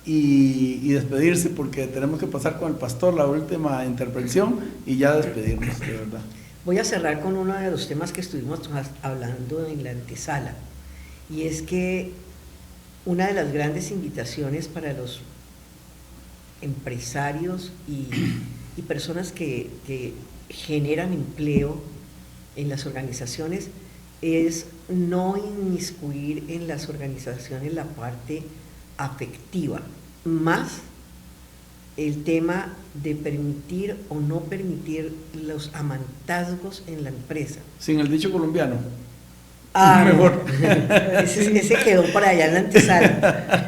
y despedirse, porque tenemos que pasar con el pastor la última intervención y ya despedirnos, de verdad.
Voy a cerrar con uno de los temas que estuvimos hablando en la antesala, y es que una de las grandes invitaciones para los empresarios y personas que generan empleo en las organizaciones es no inmiscuir en las organizaciones la parte afectiva, más el tema de permitir o no permitir los amantazgos en la empresa.
Sin el dicho colombiano.
Mejor. Ese quedó por allá en la antesala.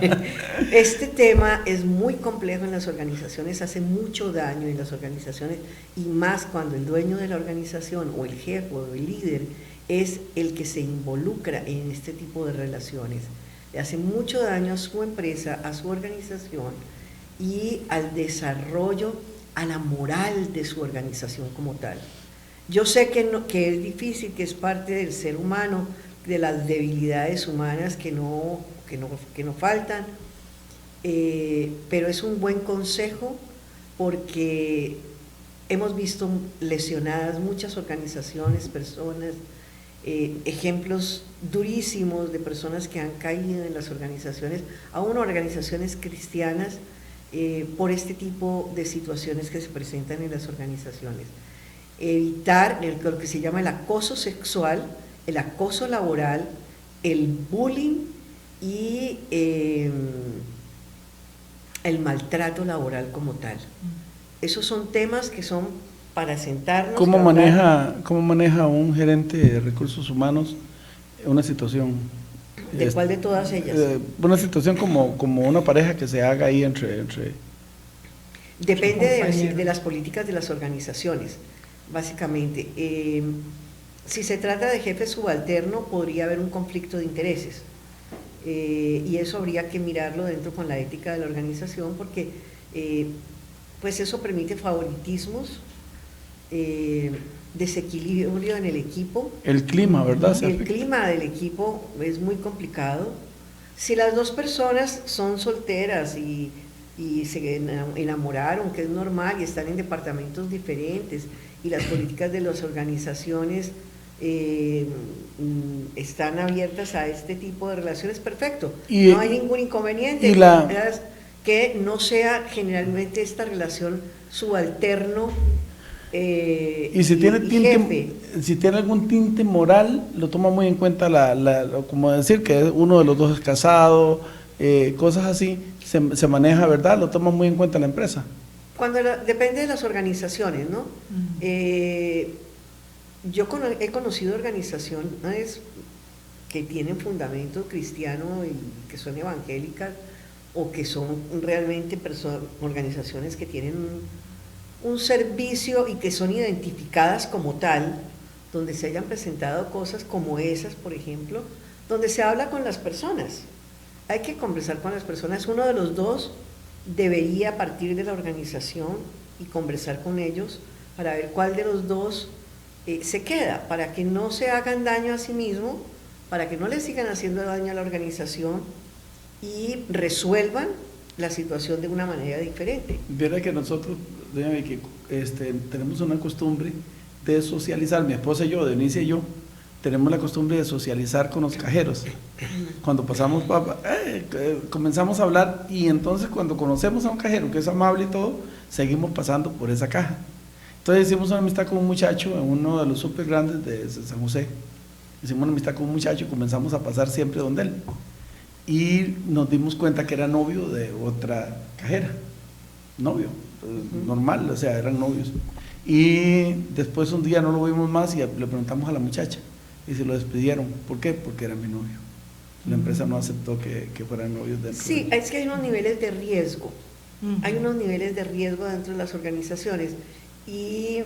Este tema es muy complejo en las organizaciones, hace mucho daño en las organizaciones, y más cuando el dueño de la organización o el jefe o el líder es el que se involucra en este tipo de relaciones. Le hace mucho daño a su empresa, a su organización y al desarrollo, a la moral de su organización como tal. Yo sé que es difícil, que es parte del ser humano, de las debilidades humanas que no faltan, pero es un buen consejo porque hemos visto lesionadas muchas organizaciones, personas, ejemplos durísimos de personas que han caído en las organizaciones, aún organizaciones cristianas, por este tipo de situaciones que se presentan en las organizaciones. Evitar lo que se llama el acoso sexual, el acoso laboral, el bullying y el maltrato laboral como tal. Esos son temas que son para sentarnos.
¿Cómo maneja un gerente de recursos humanos una situación?
¿De cuál de todas ellas?
Una situación como una pareja que se haga ahí entre
Depende de las políticas de las organizaciones. Básicamente, si se trata de jefe subalterno, podría haber un conflicto de intereses, y eso habría que mirarlo dentro con la ética de la organización, porque pues eso permite favoritismos, desequilibrio en el equipo.
El clima, ¿verdad?
El clima del equipo es muy complicado. Si las dos personas son solteras y se enamoraron, que es normal, y están en departamentos diferentes, y las políticas de las organizaciones están abiertas a este tipo de relaciones, perfecto, no hay ningún inconveniente, que no sea generalmente esta relación subalterno
Y si tiene
jefe.
si tiene algún tinte moral, lo toma muy en cuenta, como decir que uno de los dos es casado, cosas así, se maneja, ¿verdad? Lo toma muy en cuenta la empresa.
Depende de las organizaciones, ¿no? Yo he conocido organizaciones que tienen fundamento cristiano y que son evangélicas, o que son realmente organizaciones que tienen un servicio y que son identificadas como tal, donde se hayan presentado cosas como esas, por ejemplo, donde se habla con las personas. Hay que conversar con las personas. Uno de los dos debería partir de la organización y conversar con ellos para ver cuál de los dos se queda, para que no se hagan daño a sí mismo, para que no le sigan haciendo daño a la organización y resuelvan la situación de una manera diferente.
Viera que nosotros, que tenemos una costumbre de socializar, mi esposa y yo, Denise y yo, tenemos la costumbre de socializar con los cajeros. Cuando pasamos, comenzamos a hablar, y entonces cuando conocemos a un cajero que es amable y todo, seguimos pasando por esa caja. Entonces hicimos una amistad con un muchacho en uno de los súper grandes de San José. Hicimos una amistad con un muchacho y comenzamos a pasar siempre donde él. Y nos dimos cuenta que era novio de otra cajera. Novio, normal, o sea, eran novios. Y después un día no lo vimos más y le preguntamos a la muchacha y se lo despidieron. ¿Por qué? Porque era mi novio. La empresa no aceptó que fueran novios dentro.
Sí, es que hay unos niveles de riesgo. Hay unos niveles de riesgo dentro de las organizaciones y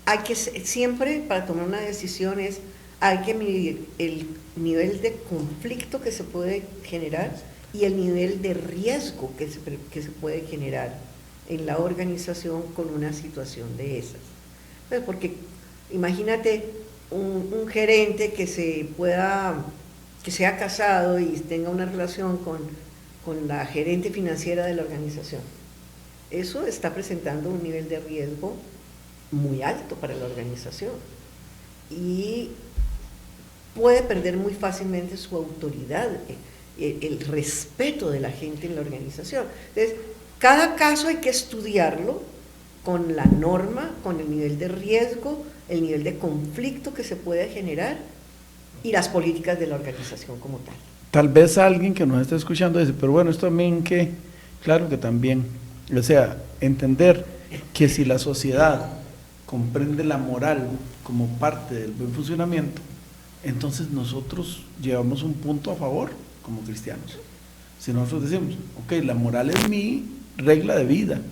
hay que siempre, para tomar una decisión, hay que medir el nivel de conflicto que se puede generar y el nivel de riesgo que se puede generar en la organización con una situación de esas. Pues porque imagínate un gerente que sea casado y tenga una relación con la gerente financiera de la organización. Eso está presentando un nivel de riesgo muy alto para la organización y puede perder muy fácilmente su autoridad, el respeto de la gente en la organización. Entonces, cada caso hay que estudiarlo con la norma, con el nivel de riesgo, el nivel de conflicto que se puede generar y las políticas de la organización como tal.
Tal vez alguien que nos esté escuchando dice, pero bueno, esto también que, claro que también, o sea, entender que si la sociedad comprende la moral como parte del buen funcionamiento, entonces nosotros llevamos un punto a favor como cristianos. Si nosotros decimos, ok, la moral es mi regla de vida,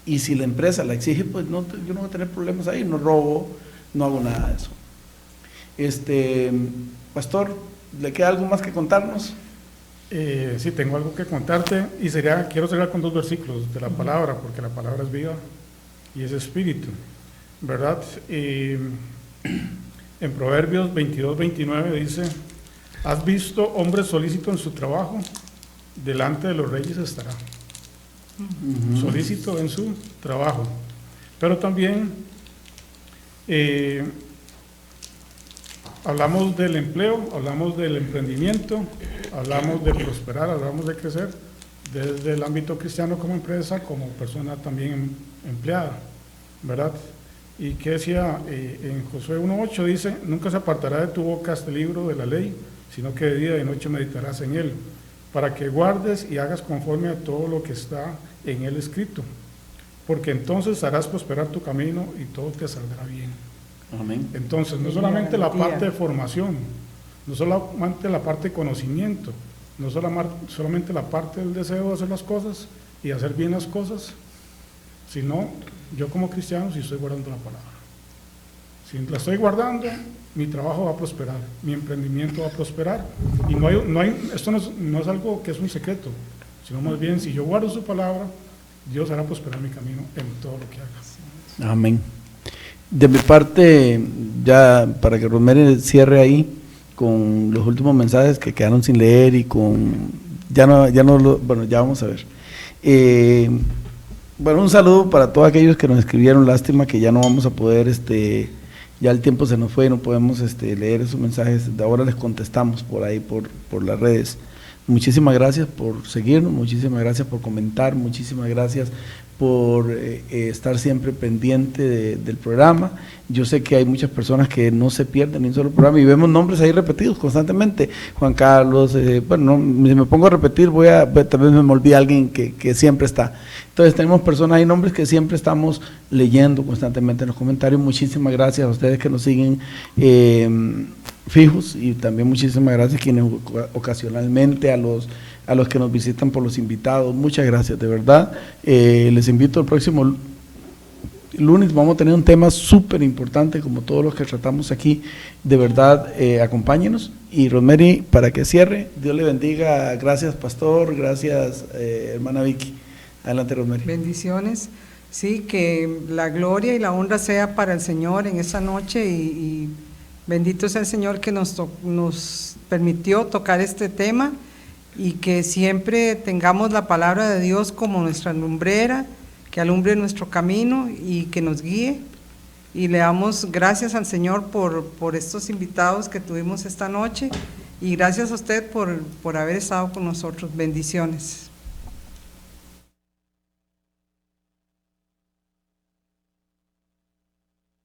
y si la empresa la exige, pues yo no voy a tener problemas ahí, no robo, no hago nada de eso. Pastor, ¿le queda algo más que contarnos?
Sí, tengo algo que contarte, y quiero cerrar con 2 versículos de la palabra, porque la palabra es vida y es espíritu, ¿verdad? En Proverbios 22-29 dice: ¿has visto hombre solícito en su trabajo? Delante de los reyes estará. Solícito en su trabajo. Pero también hablamos del empleo, hablamos del emprendimiento, hablamos de prosperar, hablamos de crecer desde el ámbito cristiano como empresa, como persona también empleada, ¿verdad? Y que decía en Josué 1:8 dice: nunca se apartará de tu boca este libro de la ley, sino que de día y de noche meditarás en él, para que guardes y hagas conforme a todo lo que está en él escrito, porque entonces harás prosperar tu camino y todo te saldrá bien.
Amén.
Entonces, no solamente la parte de formación, no solamente la parte de conocimiento, no solamente la parte del deseo de hacer las cosas y hacer bien las cosas, sino yo como cristiano, si estoy guardando la palabra. Si la estoy guardando, mi trabajo va a prosperar, mi emprendimiento va a prosperar. Y esto no es algo que es un secreto, sino más bien, si yo guardo su palabra, Dios hará prosperar mi camino en todo lo que haga.
Amén. De mi parte, ya para que Rosemary cierre ahí con los últimos mensajes que quedaron sin leer y con ya vamos a ver. Bueno, un saludo para todos aquellos que nos escribieron. Lástima que ya no vamos a poder, ya el tiempo se nos fue y no podemos leer esos mensajes. De ahora les contestamos por ahí, por las redes. Muchísimas gracias por seguirnos, muchísimas gracias por comentar, muchísimas gracias por estar siempre pendiente del programa. Yo sé que hay muchas personas que no se pierden ni un solo programa y vemos nombres ahí repetidos constantemente. Juan Carlos, bueno, no, si me pongo a repetir, tal vez me olvide alguien que siempre está. Entonces tenemos personas y nombres que siempre estamos leyendo constantemente en los comentarios. Muchísimas gracias a ustedes que nos siguen fijos, y también muchísimas gracias a quienes ocasionalmente, a los que nos visitan, por los invitados. Muchas gracias, de verdad. Les invito el próximo lunes, vamos a tener un tema súper importante como todos los que tratamos aquí. De verdad, acompáñenos. Y Rosemary, para que cierre, Dios le bendiga. Gracias, pastor. Gracias, hermana Vicky. Adelante, Rosemary.
Bendiciones. Sí, que la gloria y la honra sea para el Señor en esta noche, y bendito sea el Señor que nos permitió tocar este tema, y que siempre tengamos la palabra de Dios como nuestra lumbrera, que alumbre nuestro camino y que nos guíe. Y le damos gracias al Señor por estos invitados que tuvimos esta noche, y gracias a usted por haber estado con nosotros. Bendiciones.